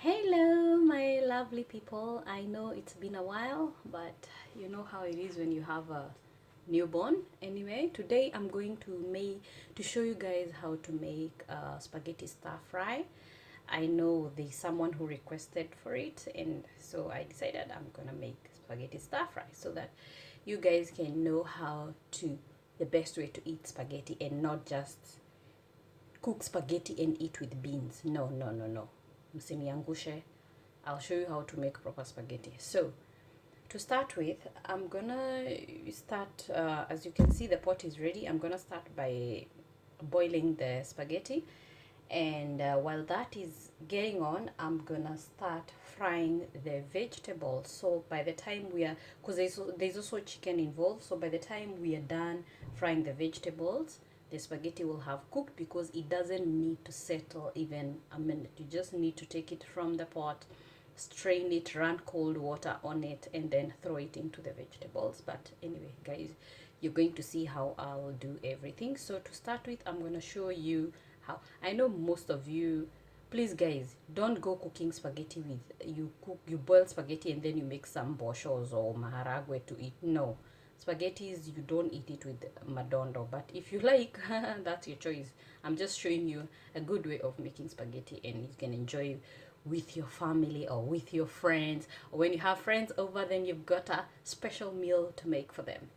Hello, my lovely people. I know it's been a while, but you know how it is when you have a newborn. Anyway, today I'm going to show you guys how to make spaghetti stir fry. I know there's someone who requested for it, and so I decided I'm gonna make spaghetti stir fry so that you guys can know how to the best way to eat spaghetti and not just cook spaghetti and eat with beans. No, no, no, no. Msiniangushe. I'll show you how to make proper spaghetti. So, to start with, I'm gonna start, as you can see, the pot is ready. I'm gonna start by boiling the spaghetti. And while that is getting on, I'm gonna start frying the vegetables. So by the time we are, because there's also chicken involved, so by the time we are done frying the vegetables, the spaghetti will have cooked because it doesn't need to settle even a minute. You just need to take it from the pot, strain it, run cold water on it, and then throw it into the vegetables. But anyway, guys, you're going to see how I'll do everything. So to start with, I'm going to show you how. I know most of you, please guys, don't go cooking spaghetti with, you boil spaghetti and then you make some boshos or maharagwe to eat. No, spaghettis, you don't eat it with madondo, but if you like, that's your choice. I'm just showing you a good way of making spaghetti, and you can enjoy with your family or with your friends, or when you have friends over, then you've got a special meal to make for them,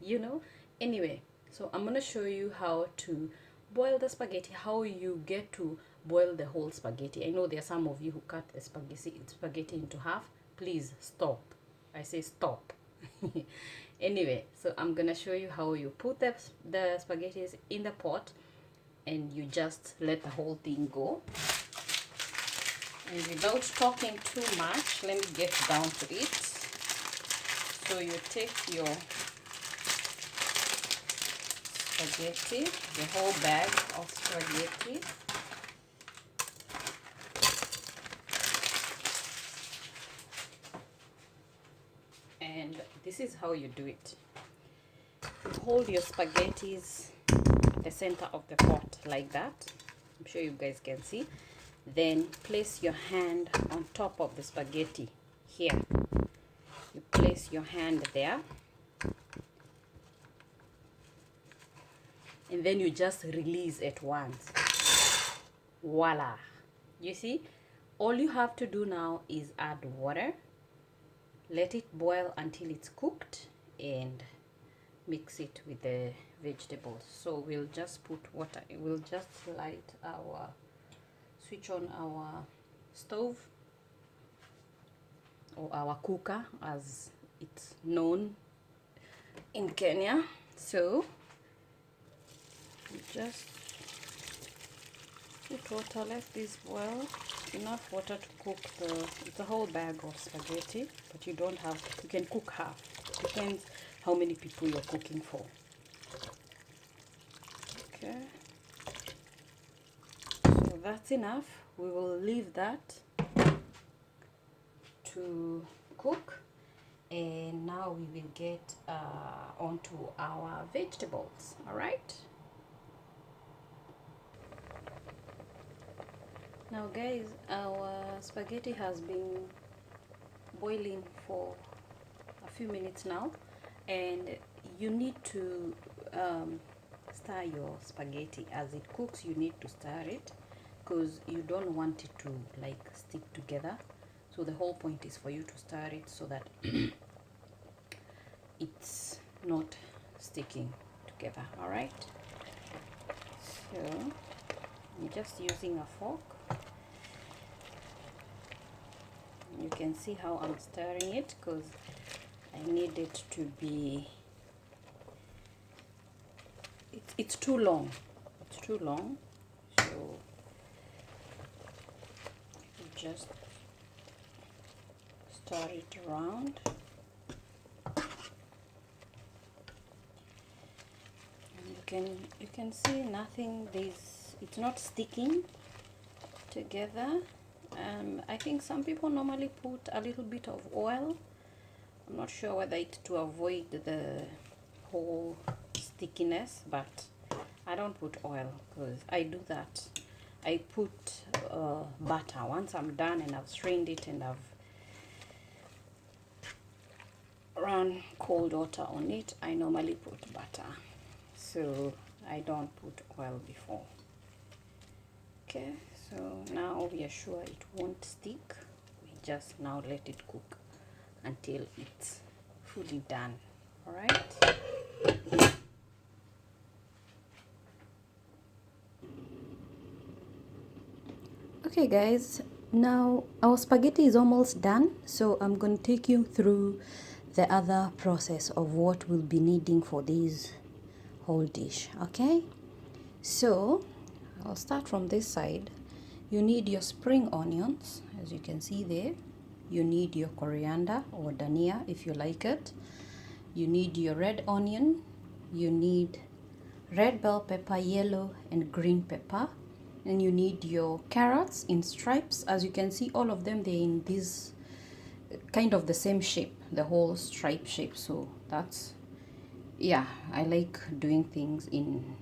anyway. So I'm gonna show you how to boil the spaghetti, how you get to boil the whole spaghetti. I know there are some of you who cut the spaghetti into half. Please stop. I say stop. Anyway, so I'm gonna show you how you put the spaghettis in the pot and you just let the whole thing go. And without talking too much, let me get down to it. So you take your spaghetti, the whole bag of spaghetti, and this is how you do it. You hold your spaghettis at the center of the pot like that. I'm sure you guys can see. Then place your hand on top of the spaghetti here. You place your hand there, and then you just release at once. Voila. You see, all you have to do now is add water, let it boil until it's cooked, and mix it with the vegetables. So we'll just put water, we'll just switch on our stove, or our cooker as it's known in Kenya. So we just put water, let this boil, enough water to cook it's a whole bag of spaghetti, but you can cook half, depends how many people you're cooking for. Okay, so that's enough. We will leave that to cook, and now we will get onto our vegetables. All right, now guys, our spaghetti has been boiling for a few minutes now, and you need to stir your spaghetti as it cooks. You need to stir it because you don't want it to like stick together. So the whole point is for you to stir it so that it's not sticking together. All right, so I'm just using a fork. You can see how I'm stirring it because I need it to be, it's too long. It's too long. So you just stir it around. And you can see nothing, it's not sticking together. I think some people normally put a little bit of oil. I'm not sure whether it's to avoid the whole stickiness, but I don't put oil because I do that. I put butter. Once I'm done and I've strained it and I've run cold water on it, I normally put butter, so I don't put oil before. Okay, so now we are sure it won't stick. We just now let it cook until it's fully done. All right. Okay guys, now our spaghetti is almost done, so I'm going to take you through the other process of what we'll be needing for this whole dish. Okay, so I'll start from this side. You need your spring onions, as you can see there. You need your coriander or dhania if you like it. You need your red onion. You need red bell pepper, yellow and green pepper. And you need your carrots in stripes. As you can see, all of them, they're in this kind of the same shape, the whole stripe shape. So that's, yeah, I like doing things in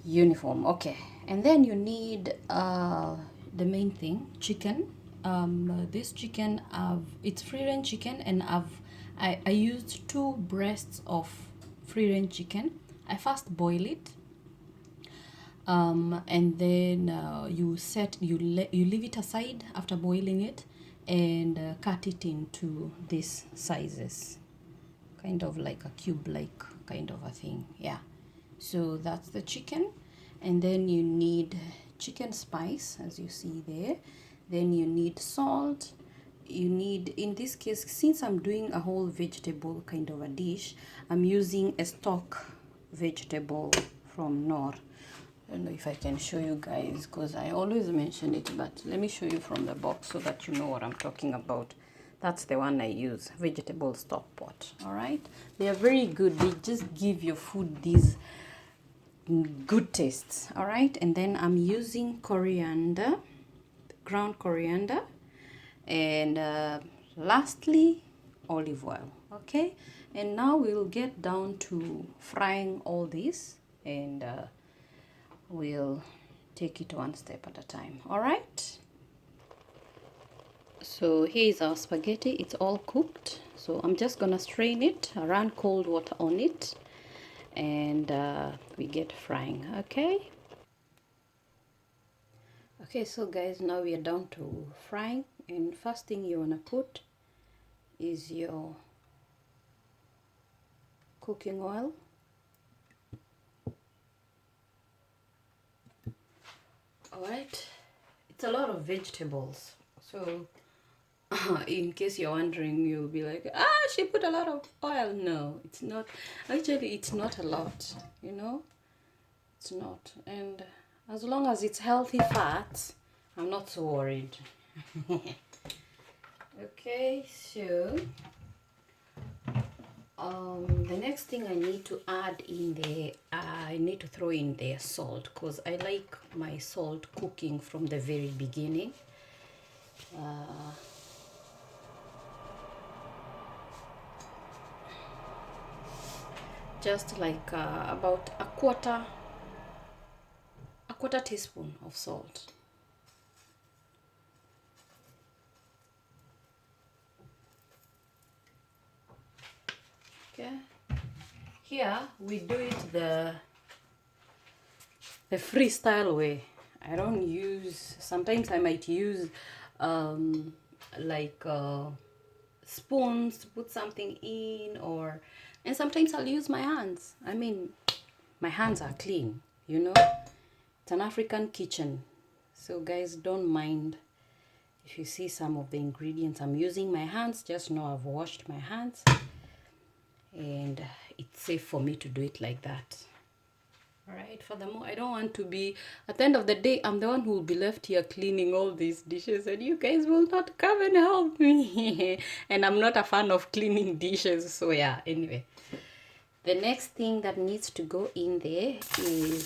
uniform. Okay, and then you need the main thing, chicken. This chicken, it's free range chicken, and I used 2 breasts of free range chicken. I first boil it, and then you leave it aside after boiling it, and cut it into these sizes, kind of like a cube like kind of a thing. Yeah, so that's the chicken. And then you need chicken spice, as you see there. Then you need salt. You need, in this case, since I'm doing a whole vegetable kind of a dish, I'm using a stock vegetable from Knorr. I don't know if I can show you guys, because I always mention it, but let me show you from the box so that you know what I'm talking about. That's the one I use, vegetable stock pot. All right, they are very good. They just give your food these good tastes. All right, and then I'm using coriander, ground coriander, and lastly olive oil. Okay, and now we'll get down to frying all this, and we'll take it one step at a time. All right, so here is our spaghetti. It's all cooked, so I'm just gonna strain it, run cold water on it, and we get frying. Okay, so guys, now we are down to frying, and first thing you want to put is your cooking oil. All right, it's a lot of vegetables, so in case you're wondering, you'll be like, she put a lot of oil. No, it's not. Actually, it's not a lot, you know, it's not. And as long as it's healthy fats, I'm not so worried. Okay, so the next thing I need to add in there, I need to throw in there salt, because I like my salt cooking from the very beginning. Just like about a quarter teaspoon of salt. Okay, here we do it the freestyle way. I don't use, sometimes I might use like spoons to put something in, and sometimes I'll use my hands. I mean, my hands are clean, you know. It's an African kitchen, so guys, don't mind if you see some of the ingredients I'm using my hands. Just know I've washed my hands, and it's safe for me to do it like that. All right, furthermore, I don't want to be, at the end of the day, I'm the one who will be left here cleaning all these dishes, and you guys will not come and help me. And I'm not a fan of cleaning dishes, so yeah. Anyway, the next thing that needs to go in there is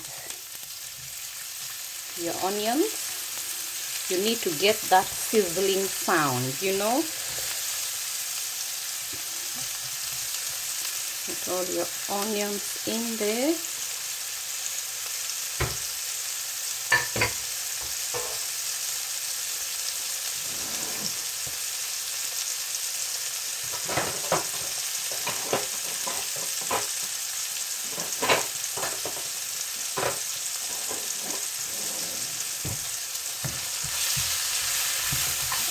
your onions. You need to get that sizzling sound, you know. Put all your onions in there.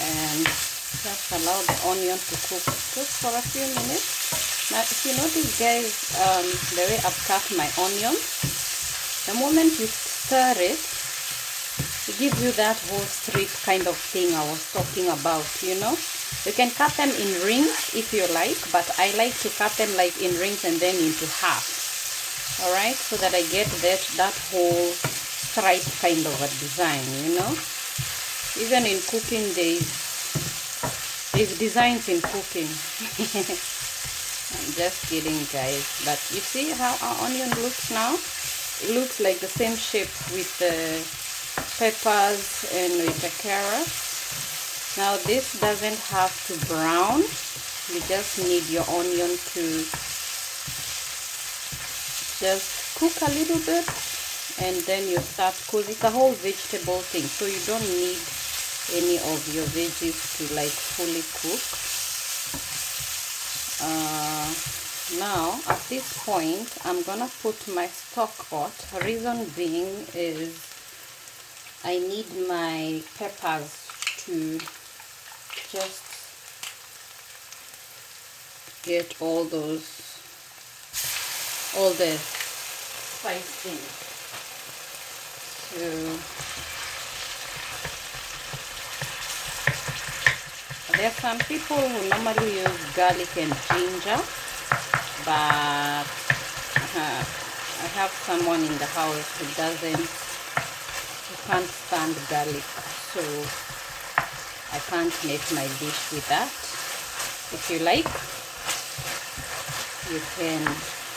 and just allow the onion to cook just for a few minutes. Now if you notice guys, the way I've cut my onion, the moment you stir it, it gives you that whole strip kind of thing I was talking about, you know. You can cut them in rings if you like, but I like to cut them like in rings and then into half. Alright, so that I get that whole stripe kind of a design, you know. Even in cooking, there's designs in cooking. I'm just kidding guys, but you see how our onion looks now? It looks like the same shape with the peppers and with the carrots. Now this doesn't have to brown, you just need your onion to just cook a little bit, and then you start, because it's a whole vegetable thing, so you don't need any of your veggies to like fully cook. Now at this point I'm gonna put my stock pot. Reason being is I need my peppers to just get all the spice in. So there are some people who normally use garlic and ginger, but I have someone in the house who can't stand garlic, so I can't make my dish with that. If you like, you can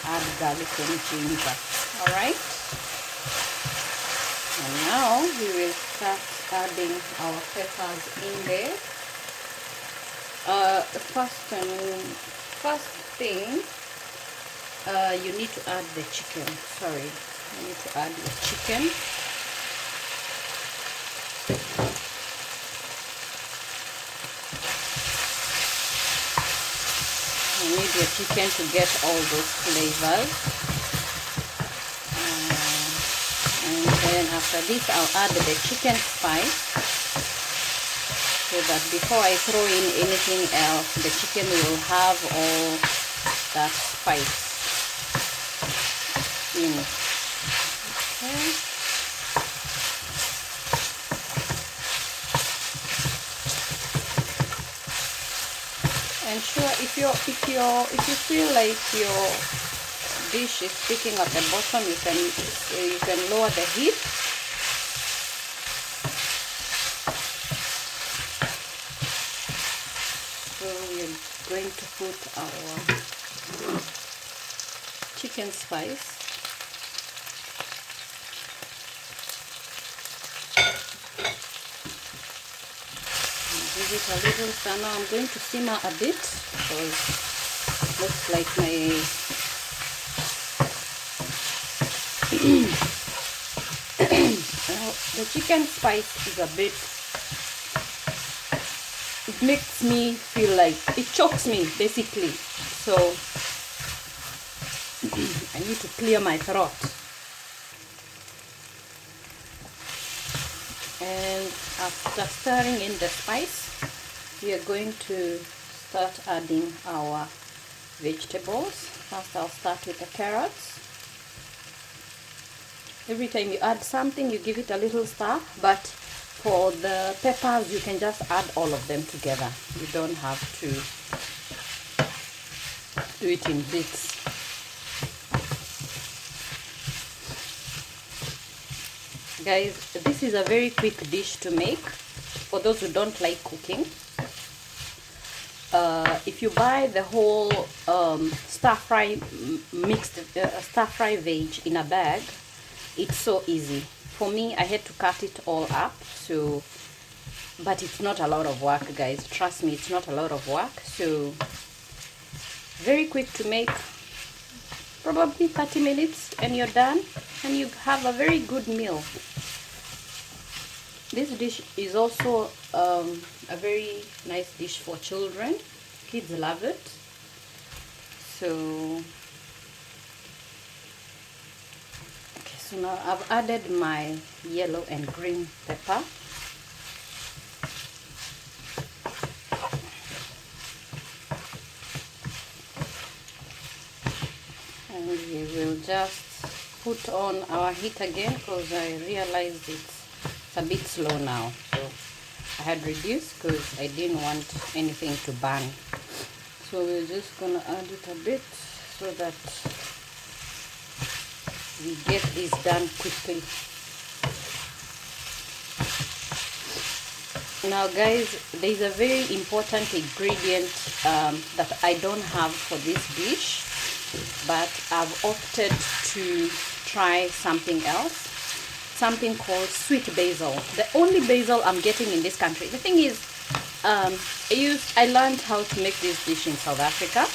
add garlic and ginger. Alright, and now we will start adding our peppers in there. First thing, you need to add the chicken. Sorry, you need to add the chicken. You need your chicken to get all those flavors. And then after this, I'll add the chicken spice, so that before I throw in anything else, the chicken will have all that spice in. Okay. And sure, if you feel like your dish is sticking at the bottom, you can lower the heat. So we're going to put our chicken spice. Give it a little stir. Now I'm going to simmer a bit, because it looks like my now the chicken spice is a bit, it makes me feel like it chokes me basically, so I need to clear my throat. And after stirring in the spice, we are going to start adding our vegetables. First I'll start with the carrots. Every time you add something, you give it a little stir, but for the peppers you can just add all of them together. You don't have to do it in bits. Guys, this is a very quick dish to make for those who don't like cooking. If you buy the whole stir-fry mixed stir-fry veg in a bag, it's so easy. For me, I had to cut it all up, so but it's not a lot of work, guys. Trust me, it's not a lot of work. So very quick to make, probably 30 minutes and you're done, and you have a very good meal. This dish is also a very nice dish for children. Kids love it. So okay, so now I've added my yellow and green pepper. we will just put on our heat again because I realized it's a bit slow now. So I had reduced because I didn't want anything to burn. So we're just gonna add it a bit so that we get this done quickly. Now guys, there's a very important ingredient that I don't have for this dish, but I've opted to try something else, something called sweet basil. The only basil I'm getting in this country. The thing is, I learned how to make this dish in South Africa,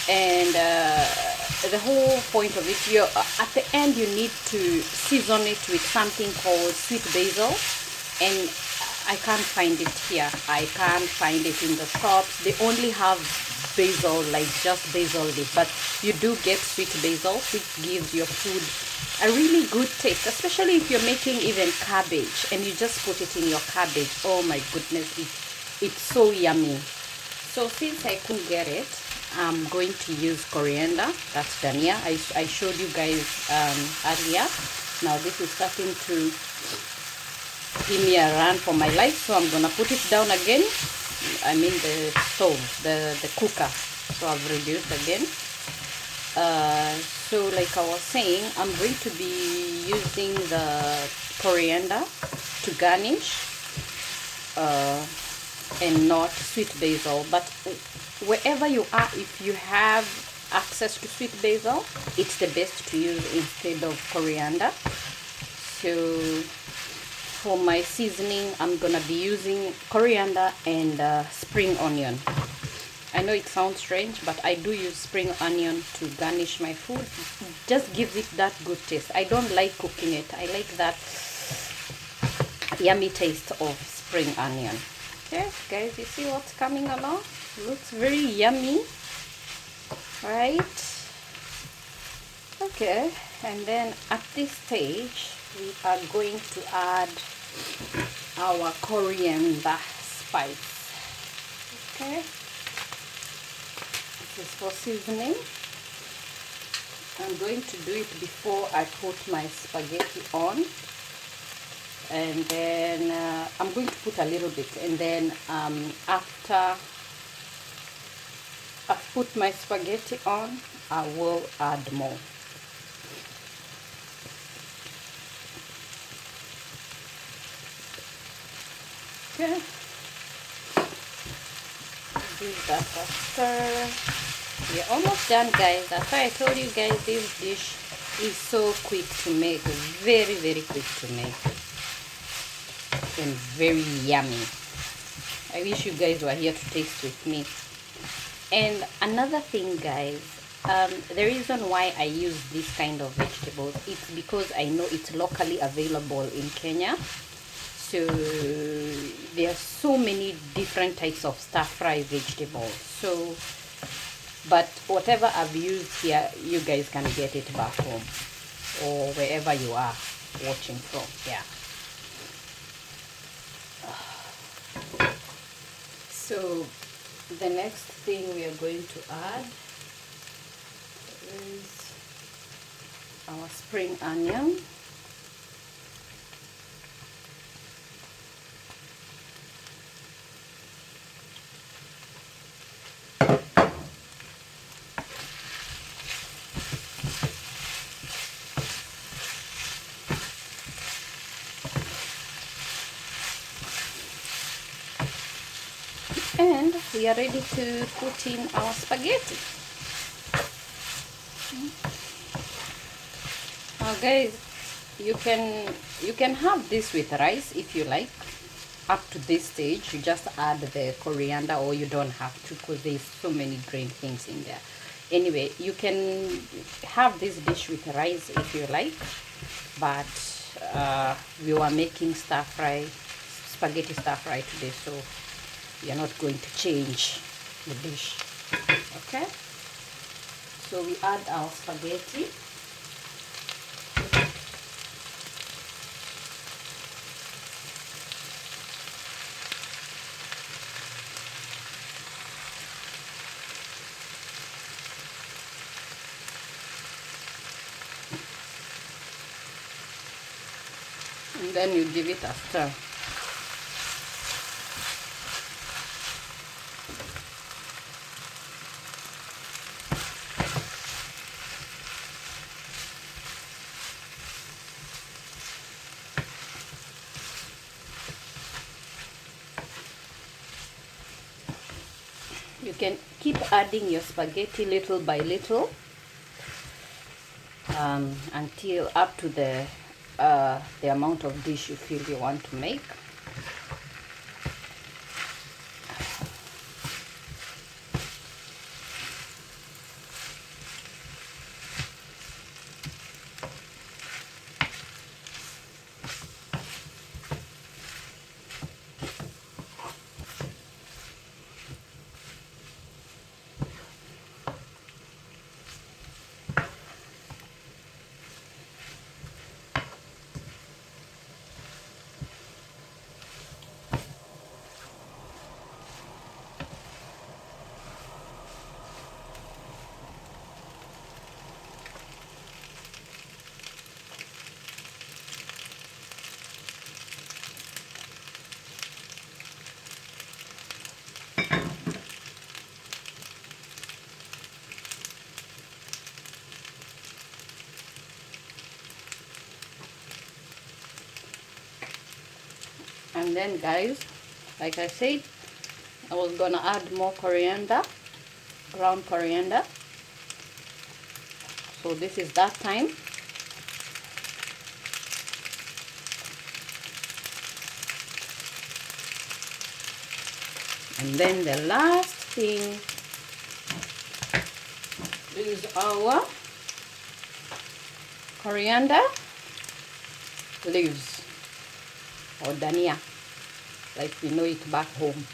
and the whole point of it, at the end you need to season it with something called sweet basil, and I can't find it here. I can't find it in the shops. They only have basil, like just basil leaf, but you do get sweet basil, which gives your food a really good taste, especially if you're making even cabbage and you just put it in your cabbage. Oh my goodness, it's so yummy. So since I couldn't get it, I'm going to use coriander. That's dhania. I showed you guys earlier. Now this is starting to give me a run for my life, so I'm gonna put it down again. I mean the stove, the cooker. So I've reduced again. So like I was saying, I'm going to be using the coriander to garnish, and not sweet basil. But wherever you are, if you have access to sweet basil, it's the best to use instead of coriander. So for my seasoning, I'm gonna be using coriander and spring onion. I know it sounds strange, but I do use spring onion to garnish my food. It just gives it that good taste. I don't like cooking it. I like that yummy taste of spring onion. Okay, guys, you see what's coming along? Looks very yummy, right? Okay, and then at this stage, we are going to add our coriander spice. Okay, this is for seasoning. I'm going to do it before I put my spaghetti on, and then I'm going to put a little bit, and then after I've put my spaghetti on, I will add more. Okay, give that a stir. We're almost done, guys. That's why I told you guys this dish is so quick to make, very quick to make, and very yummy. I wish you guys were here to taste with me. And another thing, guys, the reason why I use this kind of vegetables, it's because I know it's locally available in Kenya. So there are so many different types of stir-fry vegetables. So, but whatever I've used here, you guys can get it back home or wherever you are watching from. Yeah. So the next thing we are going to add is our spring onion. And we are ready to put in our spaghetti. Now guys, you can have this with rice if you like. Up to this stage, you just add the coriander, or you don't have to because there's so many great things in there. Anyway, you can have this dish with rice if you like, but we were making spaghetti stir fry today, so we are not going to change the dish. Okay, so we add our spaghetti. and then you give it a stir. You can keep adding your spaghetti little by little until up to the amount of dish you feel you want to make. And then guys, like I said, I was gonna add more coriander, ground coriander. So this is that time. And then the last thing is our coriander leaves, or dania, like we know it back home.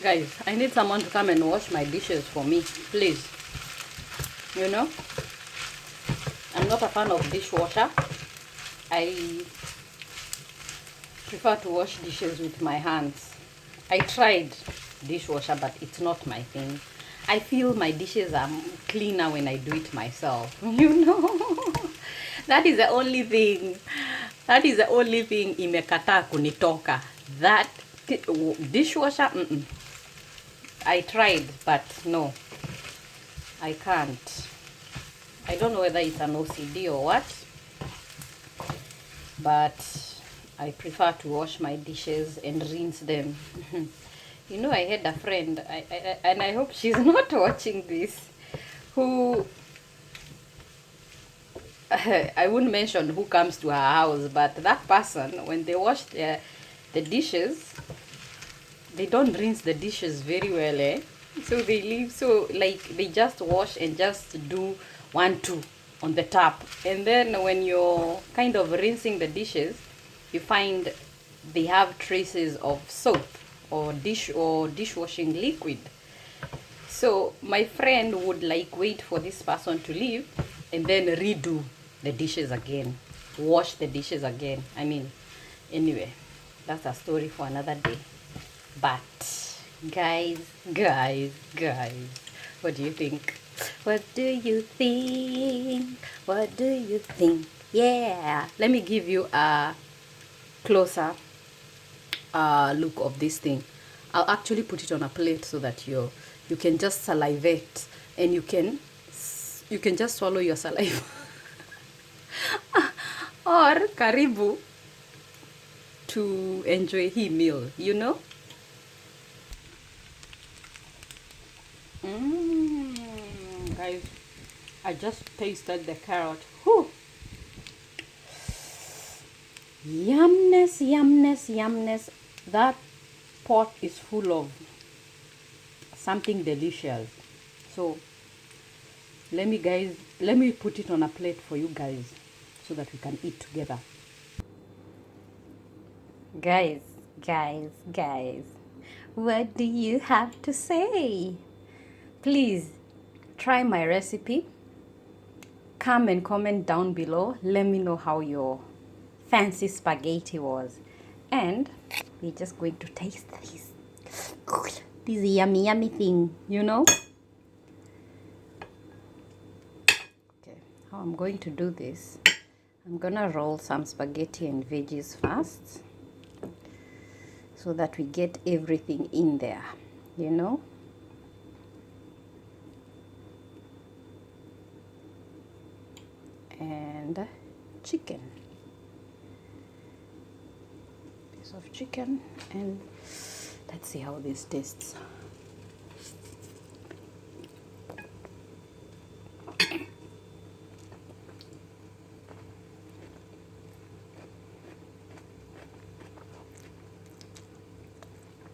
Guys, I need someone to come and wash my dishes for me, please. You know, I'm not a fan of dishwasher. I prefer to wash dishes with my hands. I tried dishwasher, but it's not my thing. I feel my dishes are cleaner when I do it myself. You know, that is the only thing. That is the only thing imekataa kunitoka. That dishwasher, I tried, but no, I can't. I don't know whether it's an OCD or what, but I prefer to wash my dishes and rinse them. You know, I had a friend, and I hope she's not watching this, who, I wouldn't mention who comes to her house, but that person, when they wash the dishes, they don't rinse the dishes very well, eh? So they leave, so like they just wash and just do 1, 2 on the tap, and then when you're kind of rinsing the dishes, you find they have traces of soap or dishwashing liquid. So my friend would like wait for this person to leave and then redo the dishes again, wash the dishes again. I mean, anyway, that's a story for another day. But guys, what do you think? What do you think? What do you think? Yeah, let me give you a closer look of this thing. I'll actually put it on a plate so that you can just salivate, and you can just swallow your saliva. Or karibu to enjoy hii meal, you know. Guys, I just tasted the carrot. Whew. Yumness, yumness, yumness. That pot is full of something delicious. So let me put it on a plate for you guys so that we can eat together. Guys, what do you have to say? Please try my recipe. Come and comment down below. Let me know how your fancy spaghetti was. And we're just going to taste this. this yummy yummy thing, you know. Okay, how I'm going to do this, I'm gonna roll some spaghetti and veggies first so that we get everything in there, you know. And chicken, piece of chicken, and let's see how this tastes.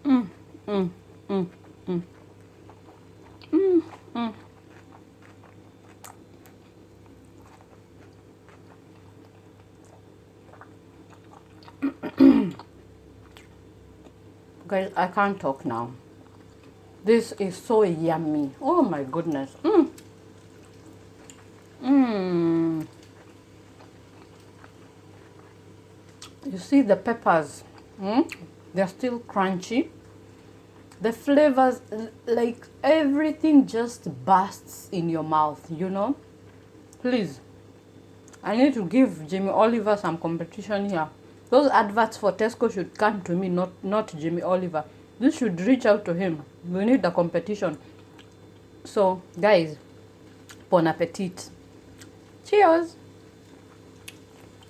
Mm, mm, mm, mm. Mm, mm. Guys, I can't talk now. This is so yummy. Oh my goodness. Mm. Mm. You see the peppers? Mm? They're still crunchy. The flavors, like everything just bursts in your mouth, you know. Please, I need to give Jamie Oliver some competition here. Those adverts for Tesco should come to me, not Jamie Oliver. This should reach out to him. We need the competition. So, guys, bon appetit. Cheers.